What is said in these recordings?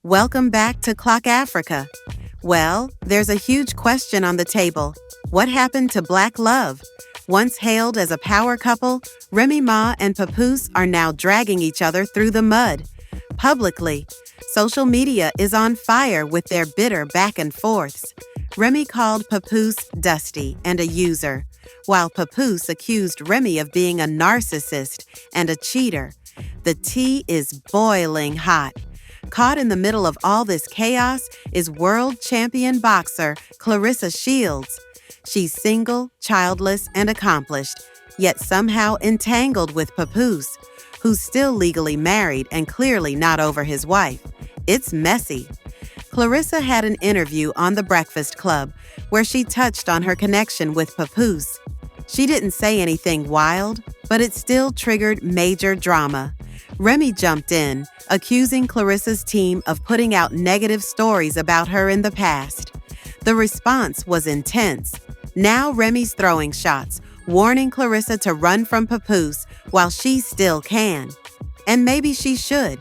Welcome back to Clock Africa. Well, there's a huge question on the table. What happened to Black love? Once hailed as a power couple, Remy Ma and Papoose are now dragging each other through the mud. Publicly, social media is on fire with their bitter back and forths. Remy called Papoose dusty and a user, while Papoose accused Remy of being a narcissist and a cheater. The tea is boiling hot. Caught in the middle of all this chaos is world champion boxer Claressa Shields. She's single, childless, and accomplished, yet somehow entangled with Papoose, who's still legally married and clearly not over his wife. It's messy. Claressa had an interview on The Breakfast Club where she touched on her connection with Papoose. She didn't say anything wild, but it still triggered major drama. Remy jumped in, accusing Claressa's team of putting out negative stories about her in the past. The response was intense. Now Remy's throwing shots, warning Claressa to run from Papoose while she still can. And maybe she should.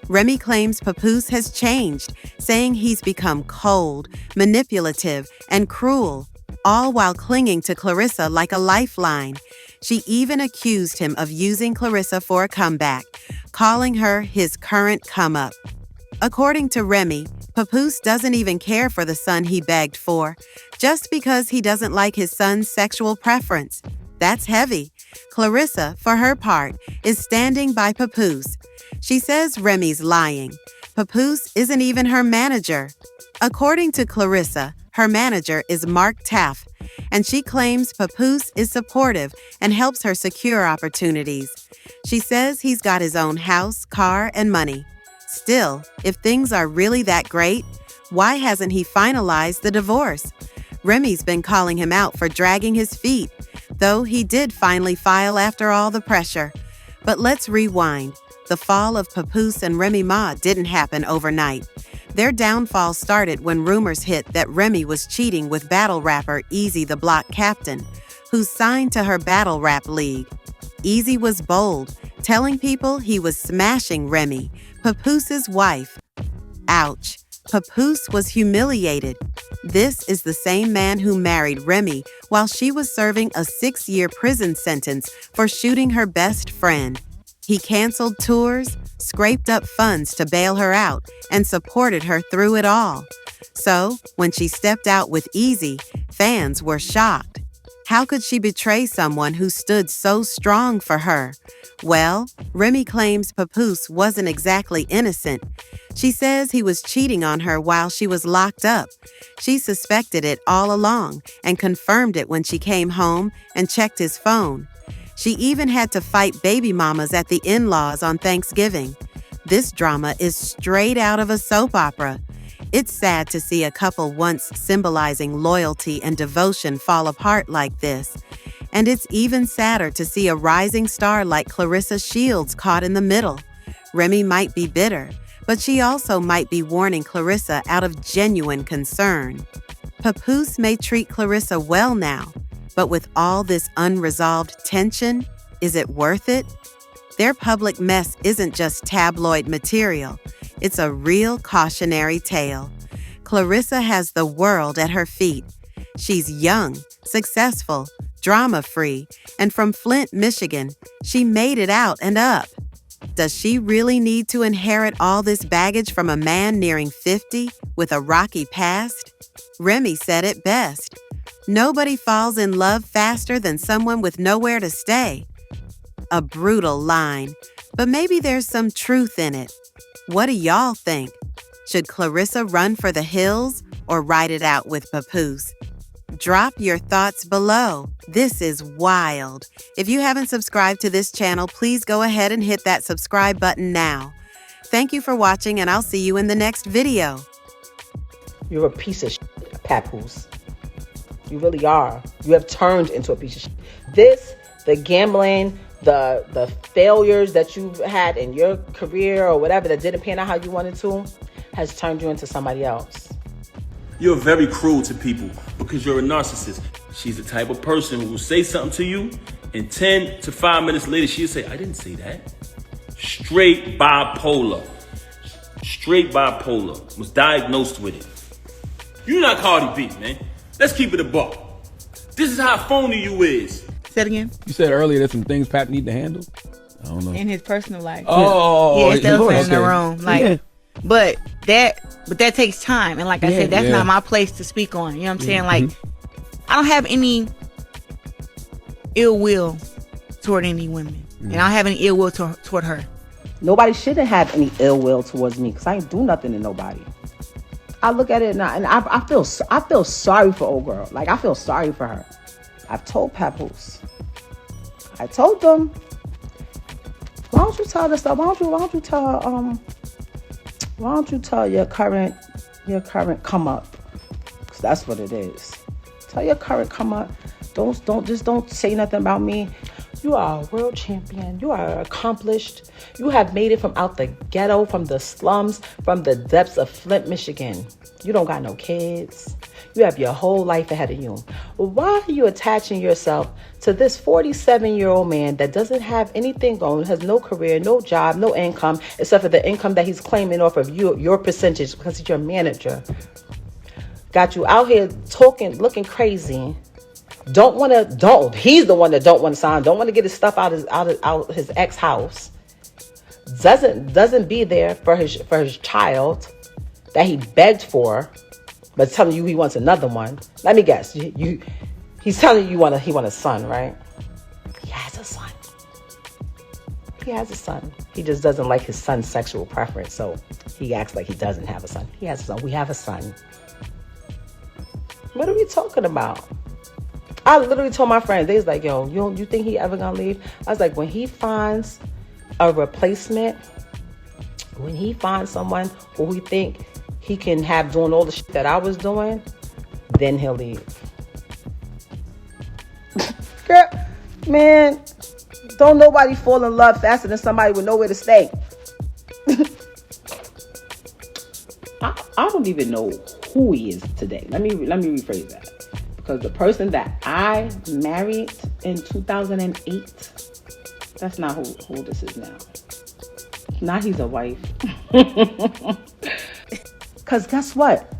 Remy claims Papoose has changed, saying he's become cold, manipulative, and cruel, all while clinging to Claressa like a lifeline. She even accused him of using Claressa for a comeback, calling her his current come-up. According to Remy, Papoose doesn't even care for the son he begged for, just because he doesn't like his son's sexual preference. That's heavy. Claressa, for her part, is standing by Papoose. She says Remy's lying. Papoose isn't even her manager. According to Claressa, her manager is Mark Taff, and she claims Papoose is supportive and helps her secure opportunities. She says he's got his own house, car, and money. Still, if things are really that great, why hasn't he finalized the divorce? Remy's been calling him out for dragging his feet, though he did finally file after all the pressure. But let's rewind. The fall of Papoose and Remy Ma didn't happen overnight. Their downfall started when rumors hit that Remy was cheating with battle rapper Easy the Block Captain, who's signed to her battle rap league. Easy was bold, telling people he was smashing Remy, Papoose's wife. Ouch. Papoose was humiliated. This is the same man who married Remy while she was serving a 6-year prison sentence for shooting her best friend. He canceled tours, scraped up funds to bail her out, and supported her through it all. So, when she stepped out with Easy, fans were shocked. How could she betray someone who stood so strong for her? Well, Remy claims Papoose wasn't exactly innocent. She says he was cheating on her while she was locked up. She suspected it all along and confirmed it when she came home and checked his phone. She even had to fight baby mamas at the in-laws on Thanksgiving. This drama is straight out of a soap opera. It's sad to see a couple once symbolizing loyalty and devotion fall apart like this. And it's even sadder to see a rising star like Claressa Shields caught in the middle. Remy might be bitter, but she also might be warning Claressa out of genuine concern. Papoose may treat Claressa well now, but with all this unresolved tension, is it worth it? Their public mess isn't just tabloid material. It's a real cautionary tale. Claressa has the world at her feet. She's young, successful, drama-free, and from Flint, Michigan, she made it out and up. Does she really need to inherit all this baggage from a man nearing 50 with a rocky past? Remy said it best. Nobody falls in love faster than someone with nowhere to stay. A brutal line, but maybe there's some truth in it. What do y'all think? Should Claressa run for the hills or ride it out with Papoose? Drop your thoughts below. This is wild. If you haven't subscribed to this channel, please go ahead and hit that subscribe button now. Thank you for watching, and I'll see you in the next video. You're a piece of shit, Papoose. You really are. You have turned into a piece of shit. The gambling, the failures that you've had in your career or whatever that didn't pan out how you wanted to, has turned you into somebody else. You're very cruel to people because you're a narcissist. She's the type of person who will say something to you, and 10 to 5 minutes later, she'll say, I didn't say that. Straight bipolar. straight bipolar, was diagnosed with it. You not Cardi B, man. Let's keep it a buck. This is how phony you is. Say it again. You said earlier there's some things Pap need to handle. I don't know. In his personal life. Oh, yeah, it's the elephant in the room. Like, yeah. but that takes time, and like I said, that's not my place to speak on. You know what I'm saying? Like, I don't have any ill will toward any women, and I don't have any ill will toward her. Nobody shouldn't have any ill will towards me because I ain't do nothing to nobody. I look at it now, and I feel sorry for old girl. Like, I feel sorry for her. I've told Papoose. I told them, why don't you tell this stuff? Why don't you tell your current come up? Because that's what it is. Tell your current come up. Don't say nothing about me. You are a world champion. You are accomplished. You have made it from out the ghetto, from the slums, from the depths of Flint, Michigan. You don't got no kids. You have your whole life ahead of you. Why are you attaching yourself to this 47-year-old man that doesn't have anything going, has no career, no job, no income, except for the income that he's claiming off of your percentage because he's your manager? Got you out here talking, looking crazy. He's the one that don't want to sign, don't want to get his stuff out his ex house. Doesn't be there for his child that he begged for, but telling you he wants another one. Let me guess. He's telling you he want a son, right? He has a son. He has a son. He just doesn't like his son's sexual preference, so he acts like he doesn't have a son. He has a son. We have a son. What are we talking about? I literally told my friends, they was like, yo, you think he ever gonna leave? I was like, when he finds a replacement, when he finds someone who we think he can have doing all the shit that I was doing, then he'll leave. Girl, man, don't nobody fall in love faster than somebody with nowhere to stay. I don't even know who he is today. Let me rephrase that. Because the person that I married in 2008, that's not who this is now. Now he's a wife. Because guess what?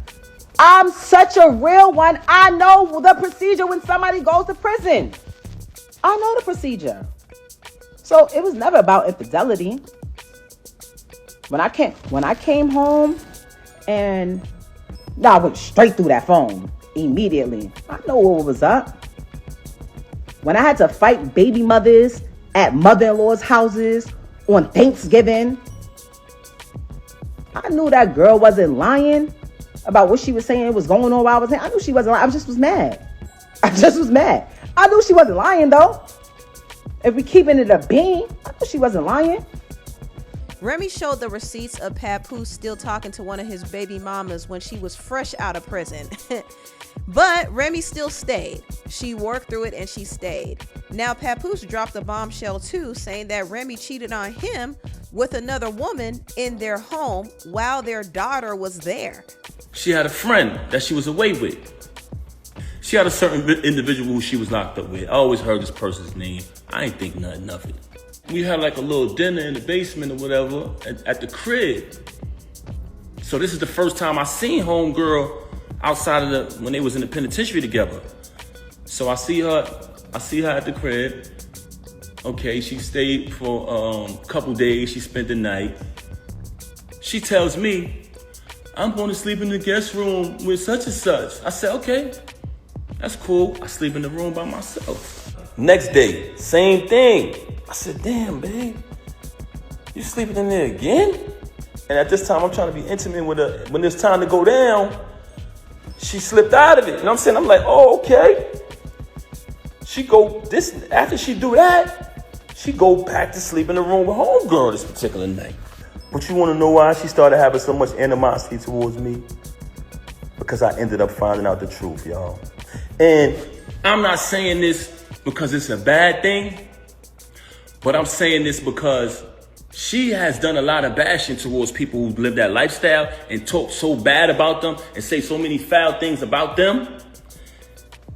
I'm such a real one. I know the procedure when somebody goes to prison. I know the procedure. So it was never about infidelity. When I came home and I went straight through that phone immediately. I know what was up. When I had to fight baby mothers at mother-in-law's houses on Thanksgiving, I knew that girl wasn't lying about what she was saying was going on while I was saying. I knew she wasn't lying. I just was mad. I knew she wasn't lying, though. If we keeping it a bean, I knew she wasn't lying. Remy showed the receipts of Papoose still talking to one of his baby mamas when she was fresh out of prison. But Remy still stayed. She worked through it and she stayed. Now Papoose dropped a bombshell too, saying that Remy cheated on him with another woman in their home while their daughter was there. She had a friend that she was away with. She had a certain individual who she was locked up with. I always heard this person's name. I ain't think nothing of it. We had like a little dinner in the basement or whatever at the crib. So this is the first time I seen homegirl outside of when they was in the penitentiary together. So I see her at the crib. Okay, she stayed for a couple days. She spent the night. She tells me, I'm going to sleep in the guest room with such and such. I said, okay, that's cool. I sleep in the room by myself. Next day, same thing. I said, damn, babe, you sleeping in there again? And at this time, I'm trying to be intimate with her. When it's time to go down, she slipped out of it. You know what I'm saying? I'm like, oh, okay. After she do that, she go back to sleep in the room with homegirl this particular night. But you want to know why she started having so much animosity towards me? Because I ended up finding out the truth, y'all. And I'm not saying this because it's a bad thing, but I'm saying this because she has done a lot of bashing towards people who live that lifestyle and talk so bad about them and say so many foul things about them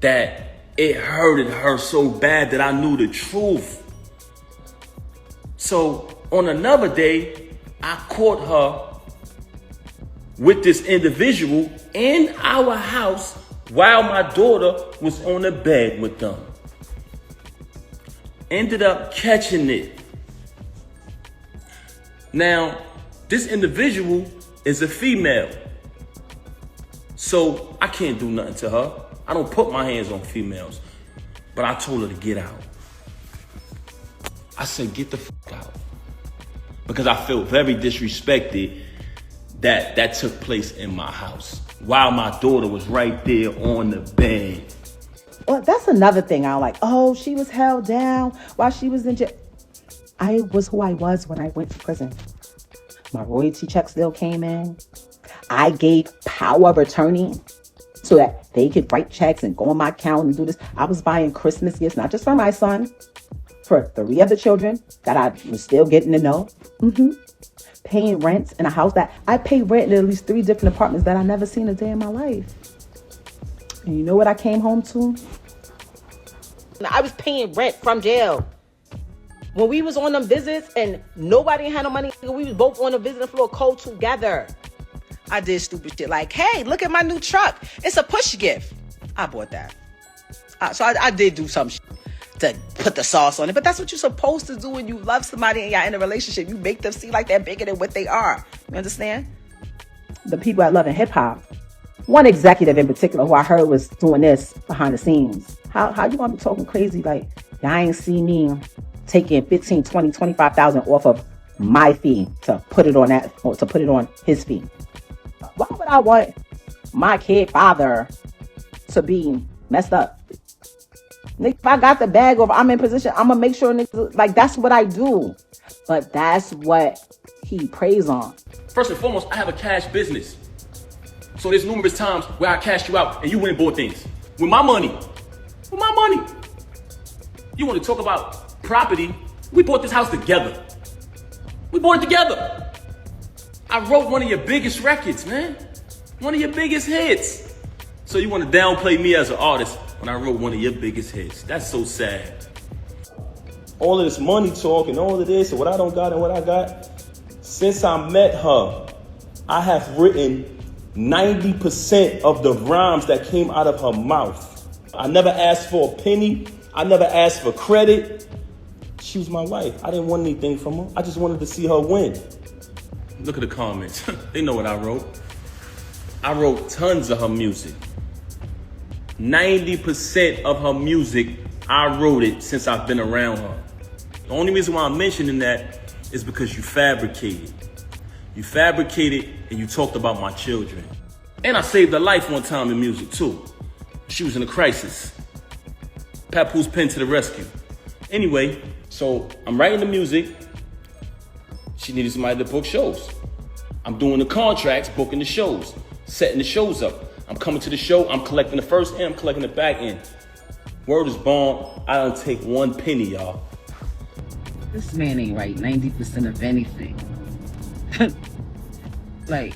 that it hurted her so bad that I knew the truth. So on another day, I caught her with this individual in our house while my daughter was on the bed with them. Ended up catching it. Now, this individual is a female. So I can't do nothing to her. I don't put my hands on females. But I told her to get out. I said, get the fuck out. Because I felt very disrespected that took place in my house while my daughter was right there on the bed. Well, that's another thing I don't like. Oh, she was held down while she was in jail. I was who I was when I went to prison. My royalty check still came in. I gave power of attorney so that they could write checks and go on my account and do this. I was buying Christmas gifts, not just for my son, for 3 other children that I was still getting to know. Paying rent in a house that I pay rent in at least 3 different apartments that I never seen a day in my life. And you know what I came home to? I was paying rent from jail. When we was on them visits and nobody had no money, we was both on the visiting floor cold together. I did stupid shit like, hey, look at my new truck. It's a push gift. I bought that. So I did do some shit to put the sauce on it. But that's what you're supposed to do when you love somebody and you're in a relationship. You make them see like they're bigger than what they are. You understand? The people I love in hip hop, one executive in particular who I heard was doing this behind the scenes. How you want to be talking crazy like, y'all ain't see me taking 15, 20, 25,000 off of my fee to put it on that, or to put it on his fee? Why would I want my kid father to be messed up? If I got the bag or I'm in position, I'm gonna make sure niggas, like, that's what I do. But that's what he preys on. First and foremost, I have a cash business. So there's numerous times where I cashed you out and you went and bought things. With my money. With my money. You want to talk about property? We bought this house together. We bought it together. I wrote one of your biggest records, man. One of your biggest hits. So you want to downplay me as an artist when I wrote one of your biggest hits. That's so sad. All of this money talk and all of this and what I don't got and what I got. Since I met her, I have written 90% of the rhymes that came out of her mouth. I never asked for a penny. I never asked for credit. She was my wife. I didn't want anything from her. I just wanted to see her win. Look at the comments. They know what I wrote. I wrote tons of her music. 90% of her music, I wrote it since I've been around her. The only reason why I'm mentioning that is because you fabricated. You fabricated and you talked about my children. And I saved her life one time in music too. She was in a crisis. Papoose pen to the rescue. Anyway, so I'm writing the music. She needed somebody to book shows. I'm doing the contracts, booking the shows, setting the shows up. I'm coming to the show, I'm collecting the first end, I'm collecting the back end. Word is born, I don't take one penny, y'all. This man ain't right 90% of anything. Like,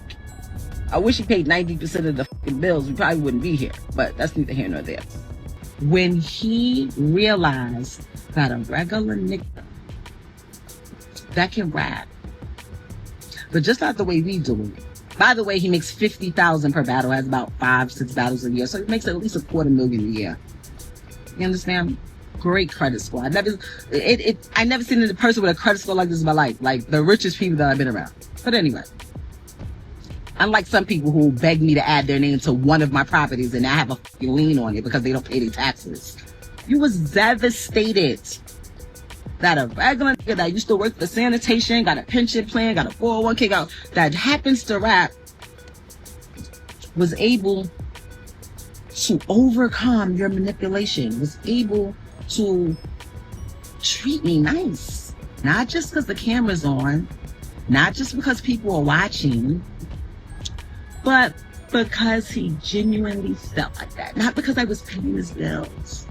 I wish he paid 90% of the fucking bills. We probably wouldn't be here, but that's neither here nor there. When he realized that a regular nigga that can rap, but just not the way we do it. By the way, he makes $50,000 per battle, has about 5-6 battles a year, so he makes at least $250,000 a year. You understand? Great credit score. I never seen a person with a credit score like this in my life. Like the richest people that I've been around. But anyway, unlike some people who beg me to add their name to one of my properties and I have a fucking lien on it because they don't pay their taxes. You was devastated that a regular nigga that used to work for sanitation, got a pension plan, got a 401k, that happens to rap, was able to overcome your manipulation, was able to treat me nice. Not just because the camera's on, not just because people are watching, but because he genuinely felt like that. Not because I was paying his bills.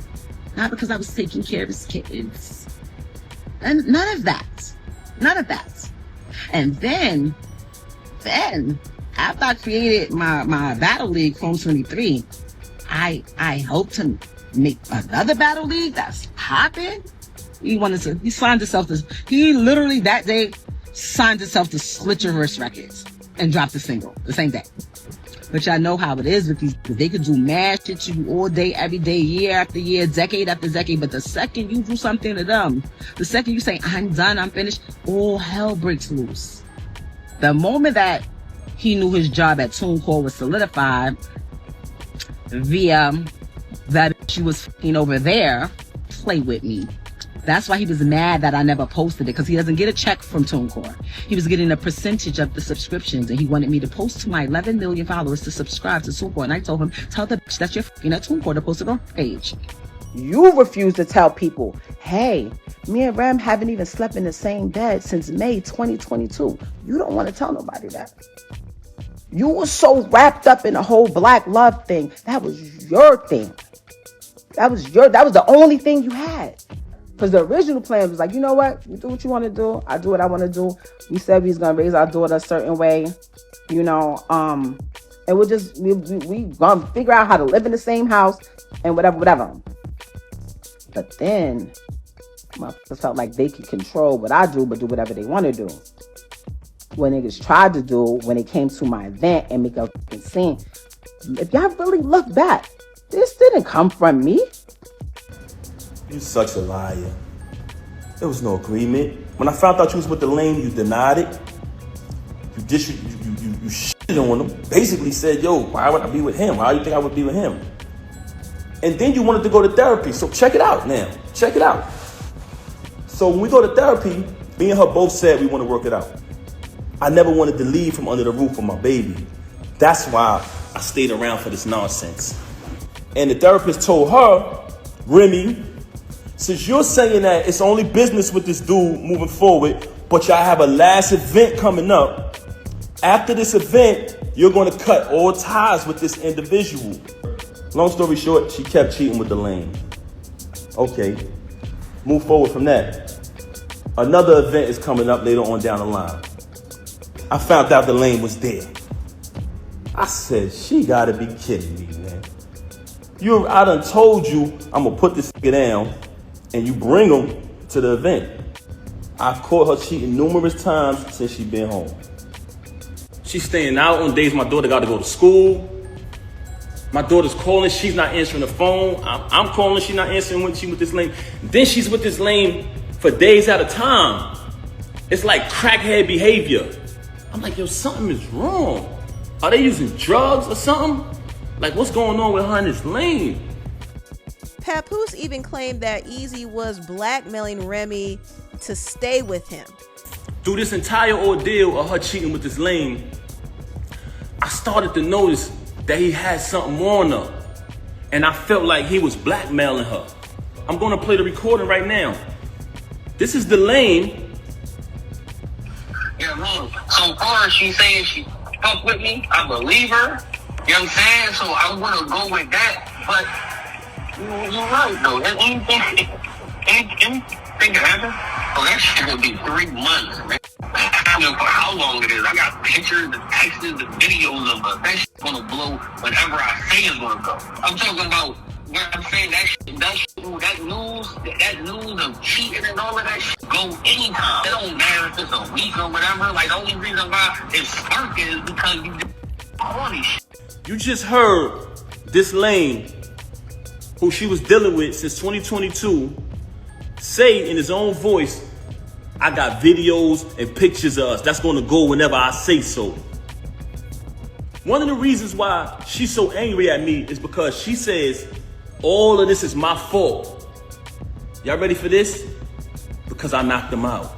Not because I was taking care of his kids. And none of that. None of that. And then, after I created my Battle League Chrome 23, I hope to make another Battle League that's popping. He signed himself to, he literally that day signed himself to Slit Your Wrist Records. and dropped a single the same day. But y'all know how it is with these. They could do mad shit to you all day, every day, year after year, decade after decade. But the second you do something to them, the second you say, I'm done, I'm finished, all hell breaks loose. The moment that he knew his job at TuneCore was solidified via that she was f***ing over there, play with me. That's why he was mad that I never posted it, because he doesn't get a check from TuneCore. He was getting a percentage of the subscriptions, and he wanted me to post to my 11 million followers to subscribe to TuneCore. And I told him, tell the bitch that you're f***ing at TuneCore to post it on her page. You refuse to tell people, hey, me and Rem haven't even slept in the same bed since May 2022. You don't want to tell nobody that. You were so wrapped up in the whole black love thing. That was your thing. That was the only thing you had. Because the original plan was like, you know what? You do what you want to do. I do what I want to do. We said we was going to raise our daughter a certain way, you know, and we going to figure out how to live in the same house and whatever. But then, motherfuckers felt like they could control what I do, but do whatever they want to do. What niggas tried to do when it came to my event and make a fucking scene, if y'all really look back, this didn't come from me. You such a liar. There was no agreement. When I found out you was with the lame, you denied it. You shitted on him. Basically said, yo, why would I be with him? Why do you think I would be with him? And then you wanted to go to therapy. So check it out now. Check it out. So when we go to therapy, me and her both said we want to work it out. I never wanted to leave from under the roof of my baby. That's why I stayed around for this nonsense. And the therapist told her, Remy, since you're saying that it's only business with this dude moving forward, but y'all have a last event coming up, after this event, you're going to cut all ties with this individual. Long story short, she kept cheating with the lame. Okay, move forward from that. Another event is coming up later on down the line. I found out the lame was there. I said, she gotta be kidding me, man. I done told you I'm gonna put this nigga down and you bring him to the event. I've caught her cheating numerous times since she been home. She's staying out on days my daughter got to go to school. My daughter's calling, she's not answering the phone. I'm calling, she's not answering when she with this lame. Then she's with this lame for days at a time. It's like crackhead behavior. I'm like, yo, something is wrong. Are they using drugs or something? Like, what's going on with her and this lame? Papoose even claimed that Easy was blackmailing Remy to stay with him. Through this entire ordeal of her cheating with this lame, I started to notice that he had something on her. And I felt like he was blackmailing her. I'm gonna play the recording right now. This is the lame. You know what I mean? So far, she's saying she fuck with me. I believe her. You know what I'm saying? So I'm gonna go with that. But you're right, though. Anything can happen. Oh, that shit will be 3 months, man. I don't know for how long it is. I got pictures, the texts, the videos of her. That shit's gonna blow whenever I say it's gonna go. I'm talking about, you know what I'm saying, that news of cheating and all of that shit go anytime. It don't matter if it's a week or whatever. Like, the only reason why it's sparking is because you just all this shit. You just heard this lame, who she was dealing with since 2022, say in his own voice, I got videos and pictures of us. That's gonna go whenever I say so. One of the reasons why she's so angry at me is because she says, all of this is my fault. Y'all ready for this? Because I knocked him out.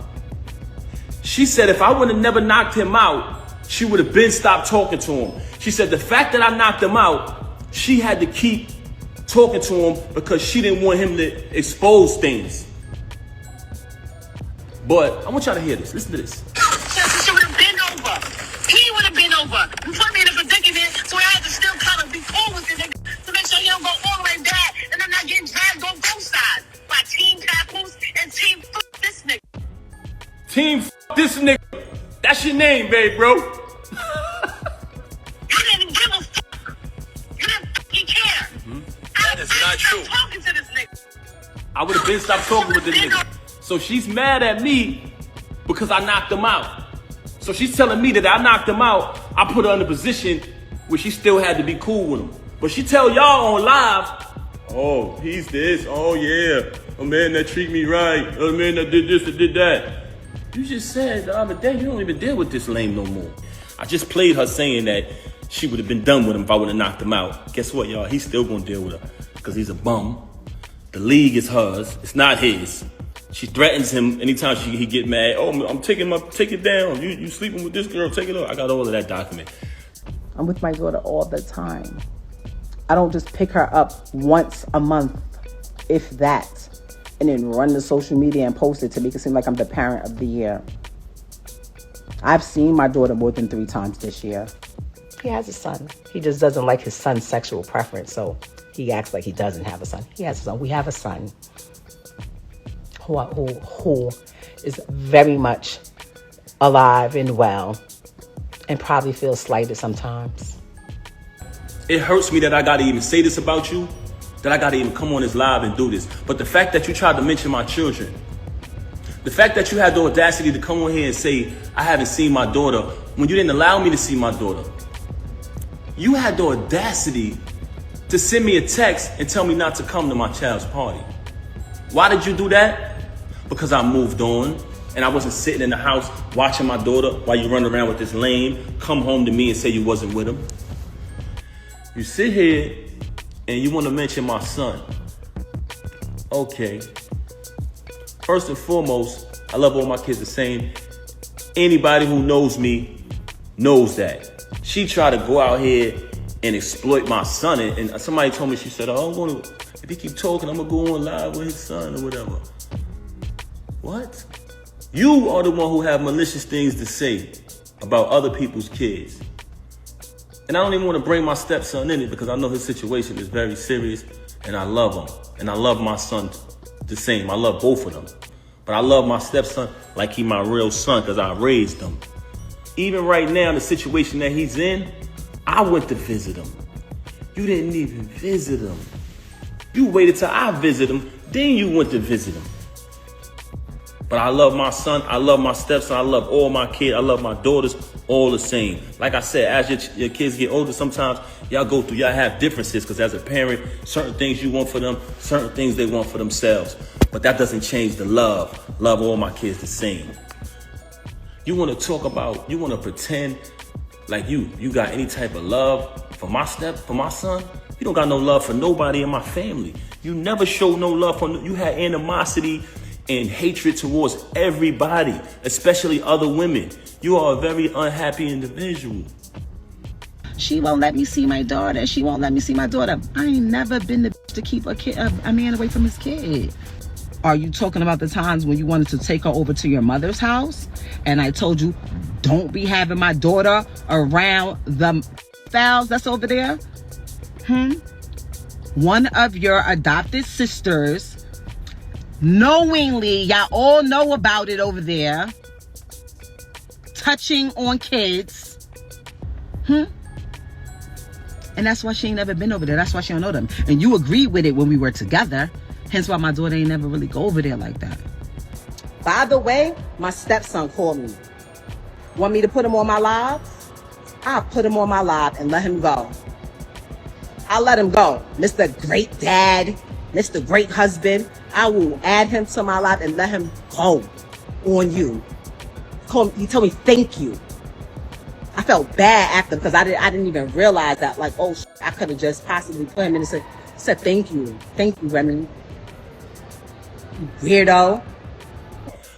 She said if I would have never knocked him out, she would have been stopped talking to him. She said the fact that I knocked him out, she had to keep talking to him because she didn't want him to expose things. But I want y'all to hear this. Listen to this. She would have been over. He would have been over. You put me in a predicament, so I had to still kind of be cool with it to make sure he don't go all the way back and I'm not getting dragged on both sides by Team Papoose and Team F this nigga. Team F this nigga. That's your name, babe, bro. You didn't give a fuck. You didn't fucking care. That is not true. Talking to this nigga. I would have been stopped talking with this nigga. So she's mad at me because I knocked him out. So she's telling me that I knocked him out. I put her in a position where she still had to be cool with him. But she tell y'all on live, oh, he's this. Oh, yeah. A man that treat me right. A man that did this and did that. You just said the other day you don't even deal with this lame no more. I just played her saying that she would have been done with him if I would have knocked him out. Guess what, y'all? He's still going to deal with her because he's a bum. The league is hers. It's not his. She threatens him anytime he get mad. Oh, I'm take it down. You sleeping with this girl, take it off. I got all of that document. I'm with my daughter all the time. I don't just pick her up once a month, if that, and then run to social media and post it to make it seem like I'm the parent of the year. I've seen my daughter more than 3 times this year. He has a son. He just doesn't like his son's sexual preference, so he acts like he doesn't have a son. He has a son. We have a son who is very much alive and well and probably feels slighted sometimes. It hurts me that I gotta even say this about you, that I gotta even come on this live and do this. But the fact that you tried to mention my children, the fact that you had the audacity to come on here and say, I haven't seen my daughter, when you didn't allow me to see my daughter. You had the audacity to send me a text and tell me not to come to my child's party. Why did you do that? Because I moved on and I wasn't sitting in the house watching my daughter while you run around with this lame, come home to me and say you wasn't with him. You sit here and you want to mention my son. Okay. First and foremost, I love all my kids the same. Anybody who knows me knows that. She tried to go out here and exploit my son. And somebody told me, she said, oh, if he keep talking, I'm going to go on live with his son or whatever. What? You are the one who have malicious things to say about other people's kids. And I don't even want to bring my stepson in it because I know his situation is very serious and I love him. And I love my son the same. I love both of them. But I love my stepson like he my real son because I raised him. Even right now, the situation that he's in, I went to visit him. You didn't even visit him. You waited till I visit him, then you went to visit him. But I love my son, I love my stepson, I love all my kids, I love my daughters, all the same. Like I said, as your kids get older, sometimes y'all have differences because as a parent, certain things you want for them, certain things they want for themselves. But that doesn't change the love. Love all my kids the same. You want to pretend like you got any type of love for my son? You don't got no love for nobody in my family. You never showed no love you had animosity and hatred towards everybody, especially other women. You are a very unhappy individual. She won't let me see my daughter. She won't let me see my daughter. I ain't never been the bitch to keep a man away from his kid. Are you talking about the times when you wanted to take her over to your mother's house? And I told you, don't be having my daughter around the fouls that's over there? One of your adopted sisters, knowingly, y'all all know about it over there, touching on kids. And that's why she ain't never been over there. That's why she don't know them. And you agreed with it when we were together. Hence why my daughter ain't never really go over there like that. By the way, my stepson called me. Want me to put him on my live? I'll put him on my live and let him go. I'll let him go. Mr. Great Dad, Mr. Great Husband. I will add him to my live and let him go on you. He told me thank you. I felt bad after because I didn't even realize that. Like, oh, I could have just possibly put him in and said thank you. Thank you, Remy. You weirdo.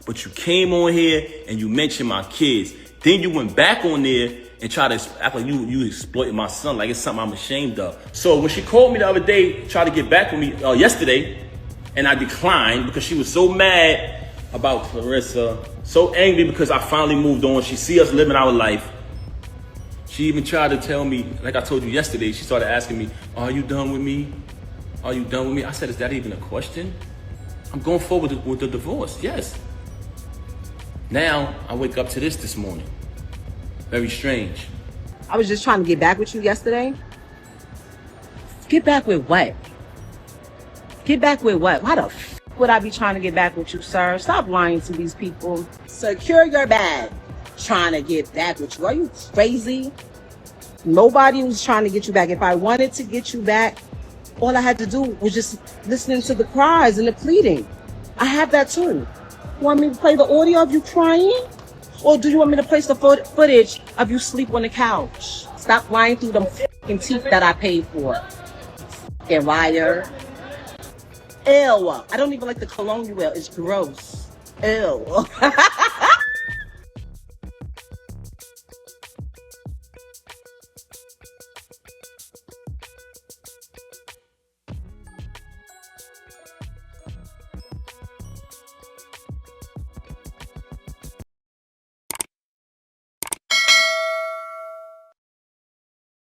But you came on here and you mentioned my kids. Then you went back on there and tried to act like you exploited my son, like it's something I'm ashamed of. So when she called me the other day, tried to get back with me yesterday, and I declined because she was so mad about Claressa, so angry because I finally moved on. She see us living our life. She even tried to tell me, like I told you yesterday, she started asking me, are you done with me? Are you done with me? I said, is that even a question? I'm going forward with the divorce, yes. Now, I wake up to this morning. Very strange. I was just trying to get back with you yesterday. Get back with what? Get back with what? Why the f*** would I be trying to get back with you, sir? Stop lying to these people. Secure your bag. trying to get back with you. Are you crazy? Nobody was trying to get you back. If I wanted to get you back, all I had to do was just listening to the cries and the pleading. I have that too. You want me to play the audio of you crying? Or do you want me to place the footage of you sleep on the couch? Stop lying through them fucking teeth that I paid for. Fucking liar. Ew. I don't even like the cologne you wear. It's gross. Ew.